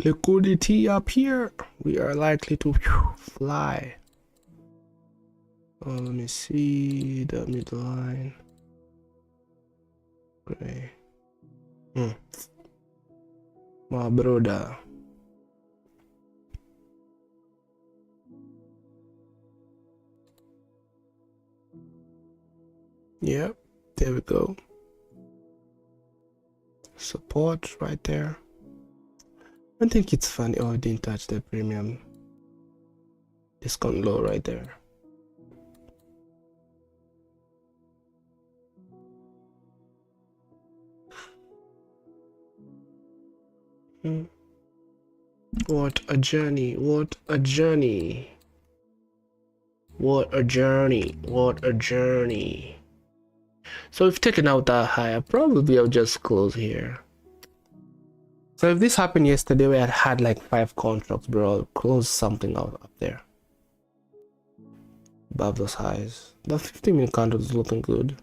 Liquidity up here. We are likely to fly. Oh, let me see the midline. Gray. My brother. Yep, there we go. Support right there. I think it's funny. Oh, I didn't touch the premium discount low right there. What a journey, what a journey. What a journey, what a journey. So we've taken out that higher. Probably I'll just close here. So if this happened yesterday where I had like 5 contracts, bro, I'll close something out up there. Above those highs. The 15-minute candle is looking good.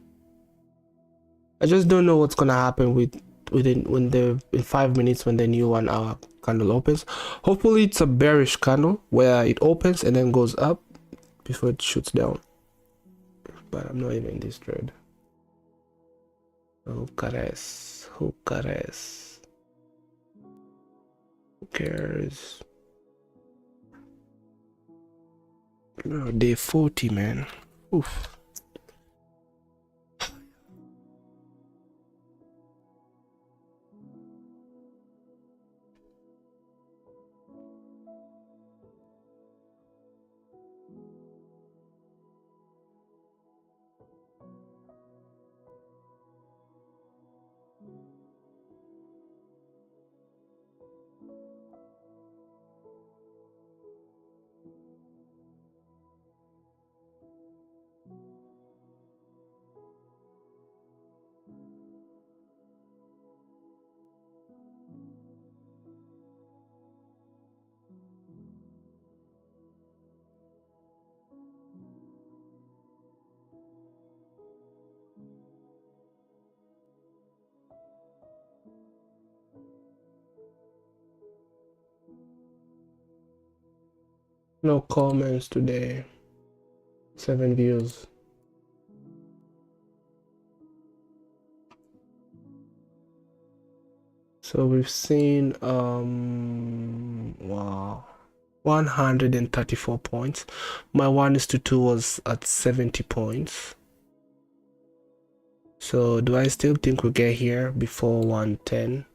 I just don't know what's gonna happen with in 5 minutes when the new 1 hour candle opens. Hopefully it's a bearish candle where it opens and then goes up before it shoots down. But I'm not even in this trade. Who cares? Who cares? Who cares? Oh, day 40, man. Oof. No comments today. 7 views. So we've seen wow, 134 points. My 1:2 was at 70 points. So do I still think we'll get here before 110?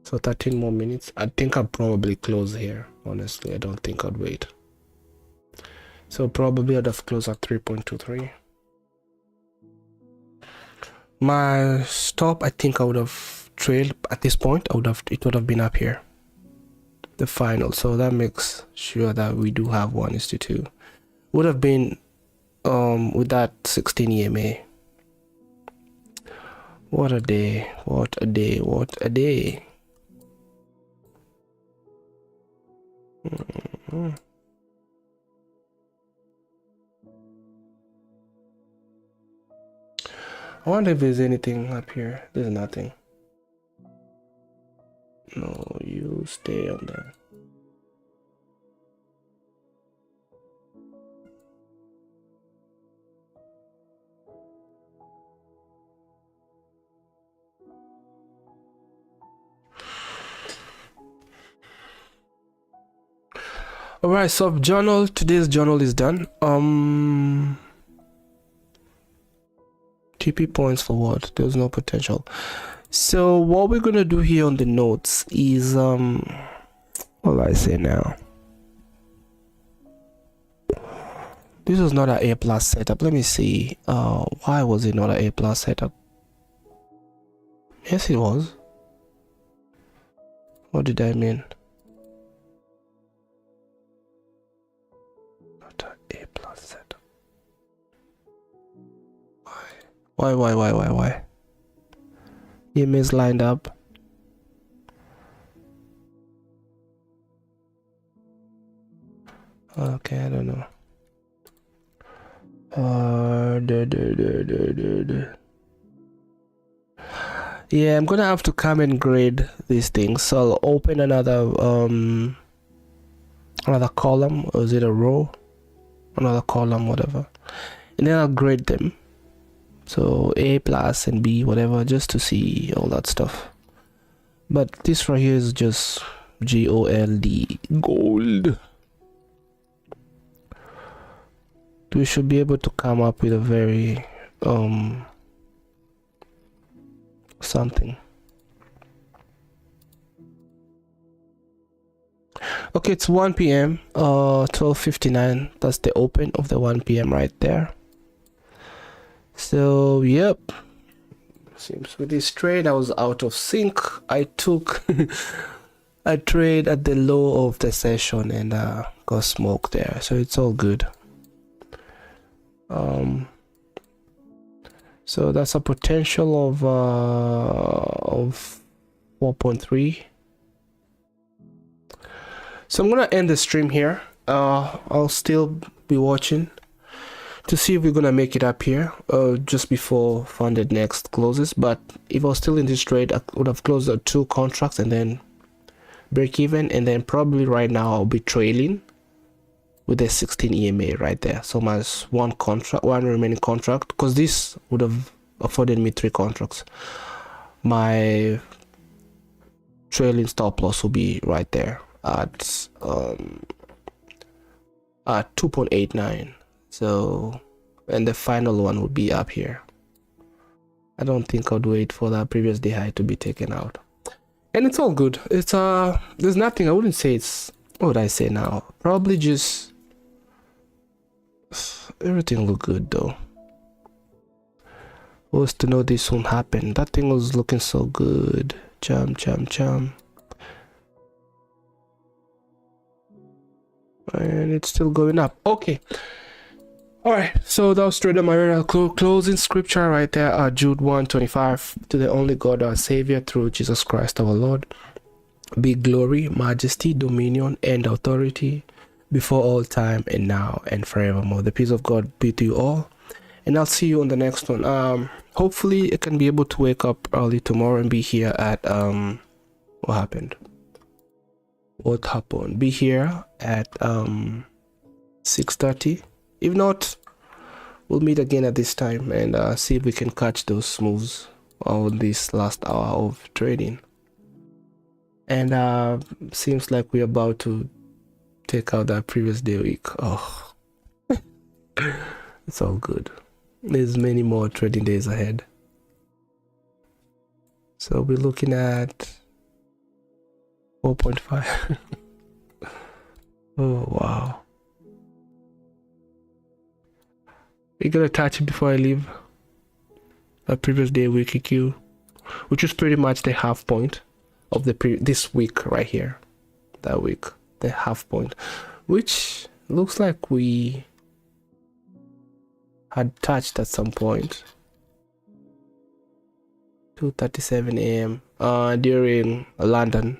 So 13 more minutes. I think I'll probably close here. Honestly, I don't think I'd wait. So probably I'd have closed at 3.23. My stop, I think I would have trailed at this point. It would have been up here, the final. So that makes sure that we do have 1:2. Would have been with that 16 EMA. What a day! What a day! What a day! I wonder if there's anything up here. There's nothing. No, you stay on there. Alright, so journal, today's journal is done. TP points for what? There's no potential. So what we're gonna do here on the notes is what do I say now? This was not an A+ setup. Let me see. Why was it not an A+ setup? Yes, it was. What did I mean? Not an A+ setup. Why? EMAs lined up. Okay, I don't know. Yeah, I'm gonna have to come and grade these things. So I'll open another column, or is it a row? Another column, whatever, and then I'll grade them. So A+ and B, whatever, just to see all that stuff. But this right here is just GOLD, gold. We should be able to come up with a very something. Okay, it's 1 p.m. 12:59. That's the open of the 1 p.m. right there. So yep, seems with this trade I was out of sync. I took a trade at the low of the session and got smoked there, so it's all good. So that's a potential of 4.3. So I'm gonna end the stream here. I'll still be watching to see if we're gonna make it up here just before FundedNext closes. But if I was still in this trade, I would have closed the 2 contracts and then break even, and then probably right now I'll be trailing with a 16 EMA right there. So my one remaining contract, because this would have afforded me 3 contracts. My trailing stop loss will be right there at 2.89. So, and the final one would be up here. I don't think I'd wait for that previous day high to be taken out. And it's all good. It's there's nothing, I wouldn't say it's, what would I say now? Probably just everything looked good though. Who was to know this won't happen? That thing was looking so good. Chum. And it's still going up. Okay. Alright, so that was straight on my closing scripture right there, Jude 1:25. To the only God our Savior through Jesus Christ our Lord be glory, majesty, dominion, and authority before all time and now and forevermore. The peace of God be to you all, and I'll see you on the next one. Hopefully I can be able to wake up early tomorrow and be here at what happened? Be here at 6:30. If not, we'll meet again at this time and see if we can catch those moves on this last hour of trading. And seems like we're about to take out that previous day week. Oh, it's all good. There's many more trading days ahead. So we're looking at 4.5. Oh, wow. We're gonna touch it before I leave. A previous day week EQ, which is pretty much the half point of the this week right here. That week, the half point, which looks like we had touched at some point. 2:37 a.m. During London.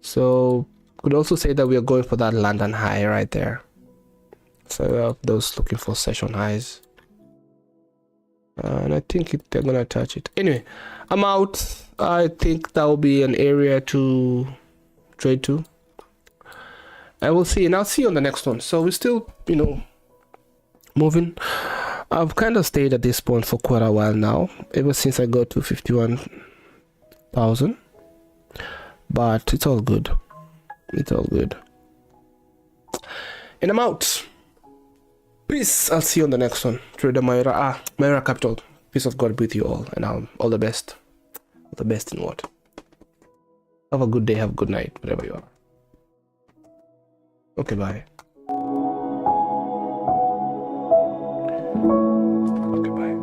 So could also say that we are going for that London high right there. So those looking for session highs, and I think they're gonna touch it. Anyway, I'm out. I think that will be an area to trade to, and we'll see. And I'll see you on the next one. So we're still, moving. I've kind of stayed at this point for quite a while now, ever since I got to 51,000. But it's all good. It's all good. And I'm out. Peace. I'll see you on the next one. Trader Myra Capital. Peace of God be with you all, and all the best. All the best in what? Have a good day. Have a good night, wherever you are. Okay, bye. Okay, bye.